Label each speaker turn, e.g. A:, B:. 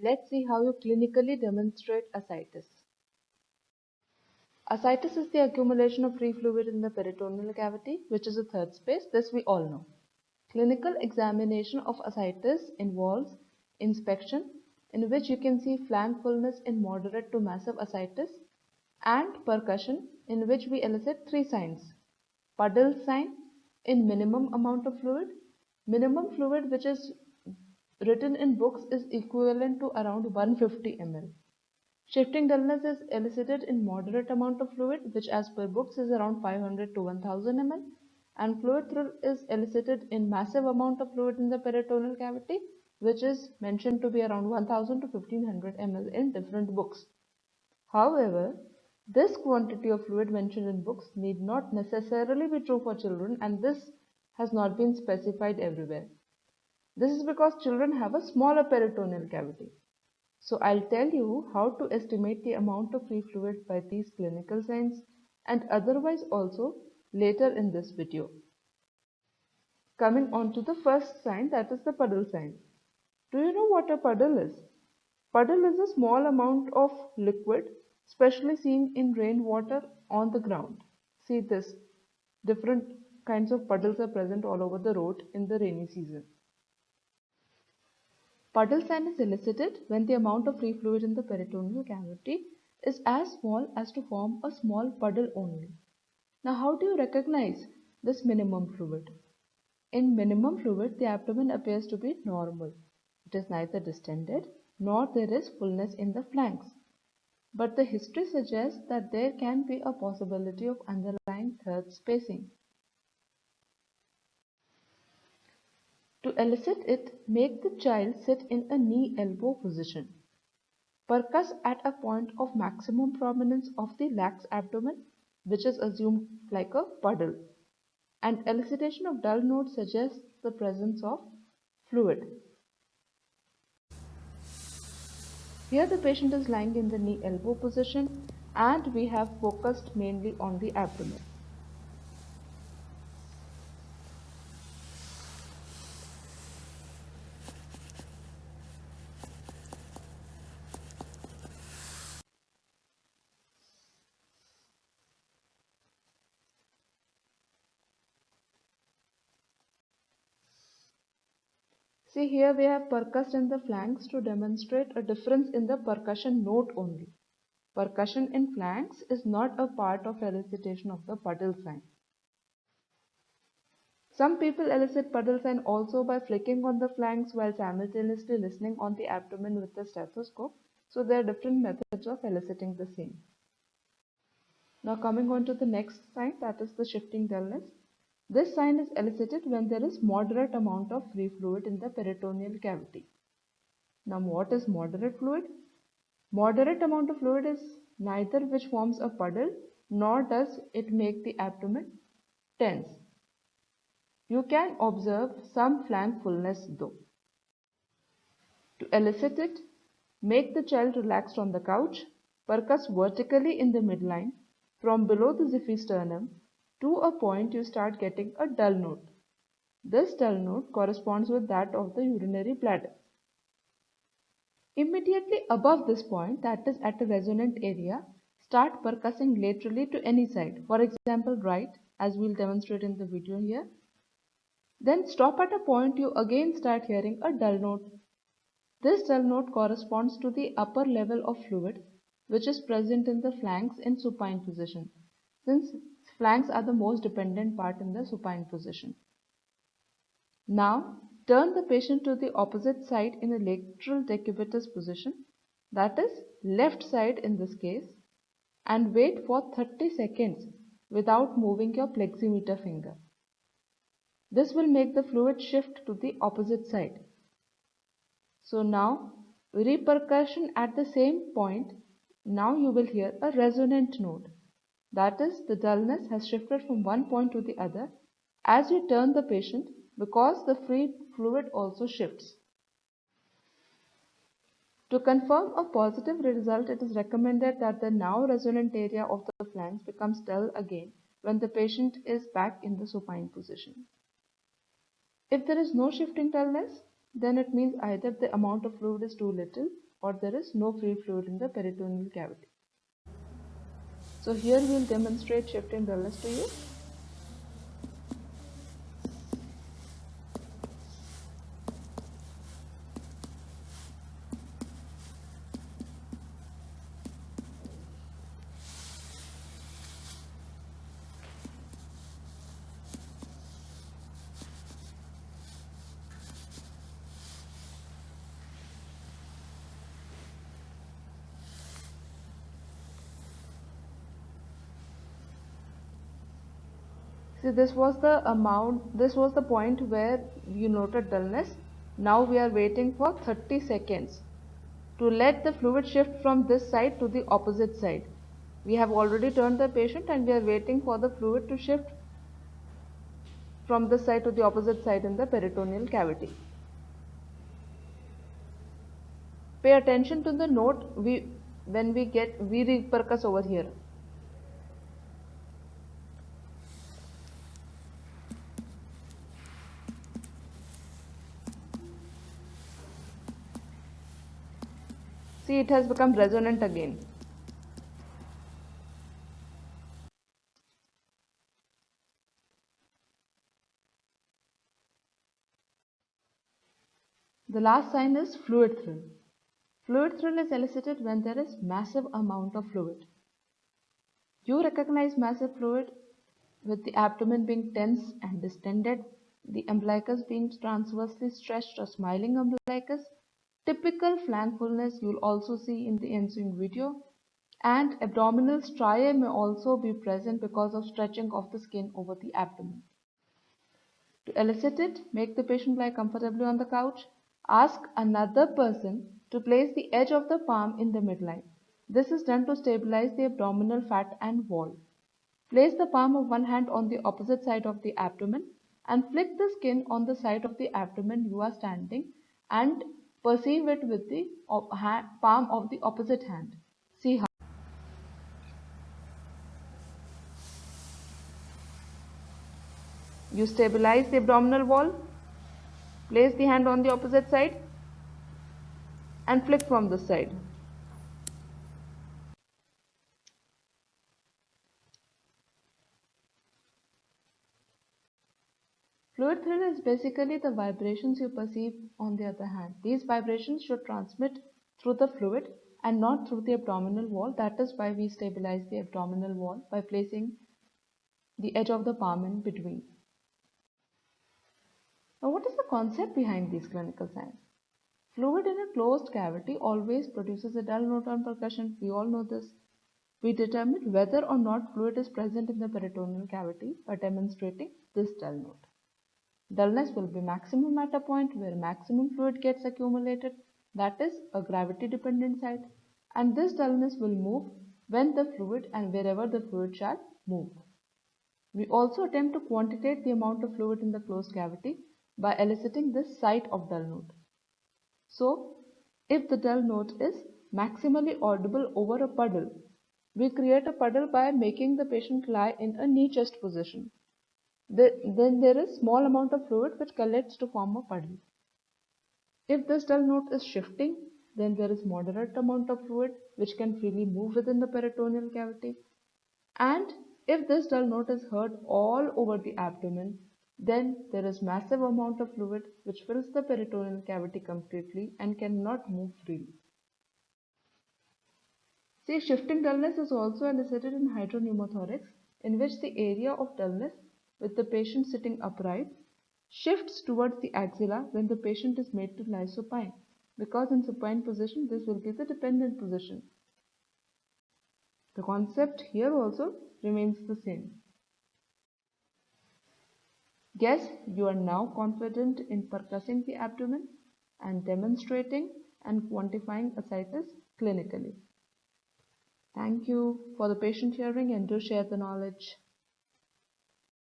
A: let's see how you clinically demonstrate ascites. Ascites is the accumulation of free fluid in the peritoneal cavity, which is a third space. This we all know. Clinical examination of ascites involves inspection, in which you can see flank fullness in moderate to massive ascites, and percussion, in which we elicit three signs. Puddle sign in minimum amount of fluid. Minimum fluid which is written in books is equivalent to around 150 ml. Shifting dullness is elicited in moderate amount of fluid, which as per books is around 500 to 1000 ml, and fluid thrill is elicited in massive amount of fluid in the peritoneal cavity, which is mentioned to be around 1000 to 1500 ml in different books. However, this quantity of fluid mentioned in books need not necessarily be true for children, and this has not been specified everywhere. This is because children have a smaller peritoneal cavity. So I'll tell you how to estimate the amount of free fluid by these clinical signs and otherwise also later in this video. Coming on to the first sign, that is the puddle sign. Do you know what a puddle is? Puddle is a small amount of liquid, especially seen in rainwater on the ground. See this, different kinds of puddles are present all over the road in the rainy season. Puddle sign is elicited when the amount of free fluid in the peritoneal cavity is as small as to form a small puddle only. Now how do you recognize this minimum fluid? In minimum fluid, the abdomen appears to be normal. It is neither distended nor there is fullness in the flanks. But the history suggests that there can be a possibility of underlying third spacing. To elicit it, make the child sit in a knee-elbow position. Percuss at a point of maximum prominence of the lax abdomen, which is assumed like a puddle, and elicitation of dull notes suggests the presence of fluid. Here the patient is lying in the knee-elbow position and we have focused mainly on the abdomen. See, here we have percussed in the flanks to demonstrate a difference in the percussion note only. Percussion in flanks is not a part of elicitation of the puddle sign. Some people elicit puddle sign also by flicking on the flanks while simultaneously listening on the abdomen with the stethoscope. So there are different methods of eliciting the same. Now coming on to the next sign, that is the shifting dullness. This sign is elicited when there is moderate amount of free fluid in the peritoneal cavity. Now what is moderate fluid? Moderate amount of fluid is neither which forms a puddle nor does it make the abdomen tense. You can observe some flank fullness though. To elicit it, make the child relaxed on the couch, percuss vertically in the midline from below the xiphisternum to a point you start getting a dull note. This dull note corresponds with that of the urinary bladder. Immediately above this point, that is at a resonant area, start percussing laterally to any side, for example right, as we will demonstrate in the video here. Then stop at a point you again start hearing a dull note. This dull note corresponds to the upper level of fluid which is present in the flanks in supine position, since flanks are the most dependent part in the supine position. Now turn the patient to the opposite side in a lateral decubitus position, that is left side in this case, and wait for 30 seconds without moving your pleximeter finger. This will make the fluid shift to the opposite side. So now repercussion at the same point, now you will hear a resonant note. That is, the dullness has shifted from one point to the other as you turn the patient because the free fluid also shifts. To confirm a positive result, it is recommended that the now resonant area of the flanks becomes dull again when the patient is back in the supine position. If there is no shifting dullness, then it means either the amount of fluid is too little or there is no free fluid in the peritoneal cavity. So here we will demonstrate shifting dullness to you. See, this was the point where you noted dullness. Now we are waiting for 30 seconds to let the fluid shift from this side to the opposite side. We have already turned the patient and we are waiting for the fluid to shift from this side to the opposite side in the peritoneal cavity. Pay attention to the note when we repercuss over here. See, it has become resonant again. The last sign is fluid thrill. Fluid thrill is elicited when there is massive amount of fluid. You recognize massive fluid with the abdomen being tense and distended, the umbilicus being transversely stretched or smiling umbilicus, typical flank fullness you will also see in the ensuing video, and abdominal striae may also be present because of stretching of the skin over the abdomen. To elicit it, make the patient lie comfortably on the couch. Ask another person to place the edge of the palm in the midline. This is done to stabilize the abdominal fat and wall. Place the palm of one hand on the opposite side of the abdomen and flick the skin on the side of the abdomen you are standing and perceive it with the palm of the opposite hand. See how. You stabilize the abdominal wall, place the hand on the opposite side and flick from this side. Fluid thrill is basically the vibrations you perceive on the other hand. These vibrations should transmit through the fluid and not through the abdominal wall. That is why we stabilize the abdominal wall by placing the edge of the palm in between. Now, what is the concept behind these clinical signs? Fluid in a closed cavity always produces a dull note on percussion. We all know this. We determine whether or not fluid is present in the peritoneal cavity by demonstrating this dull note. Dullness will be maximum at a point where maximum fluid gets accumulated, that is a gravity dependent site, and this dullness will move when the fluid and wherever the fluid shall move. We also attempt to quantitate the amount of fluid in the closed cavity by eliciting this site of dull note. So, if the dull note is maximally audible over a puddle, we create a puddle by making the patient lie in a knee chest position. Then there is small amount of fluid which collects to form a puddle. If this dull note is shifting, then there is moderate amount of fluid which can freely move within the peritoneal cavity. And if this dull note is heard all over the abdomen, then there is massive amount of fluid which fills the peritoneal cavity completely and cannot move freely. See, shifting dullness is also elicited in hydropneumothorax, in which the area of dullness with the patient sitting upright shifts towards the axilla when the patient is made to lie supine, because in supine position this will be the dependent position. The concept here also remains the same. Guess you are now confident in percussing the abdomen and demonstrating and quantifying ascites clinically. Thank you for the patient hearing and do share the knowledge.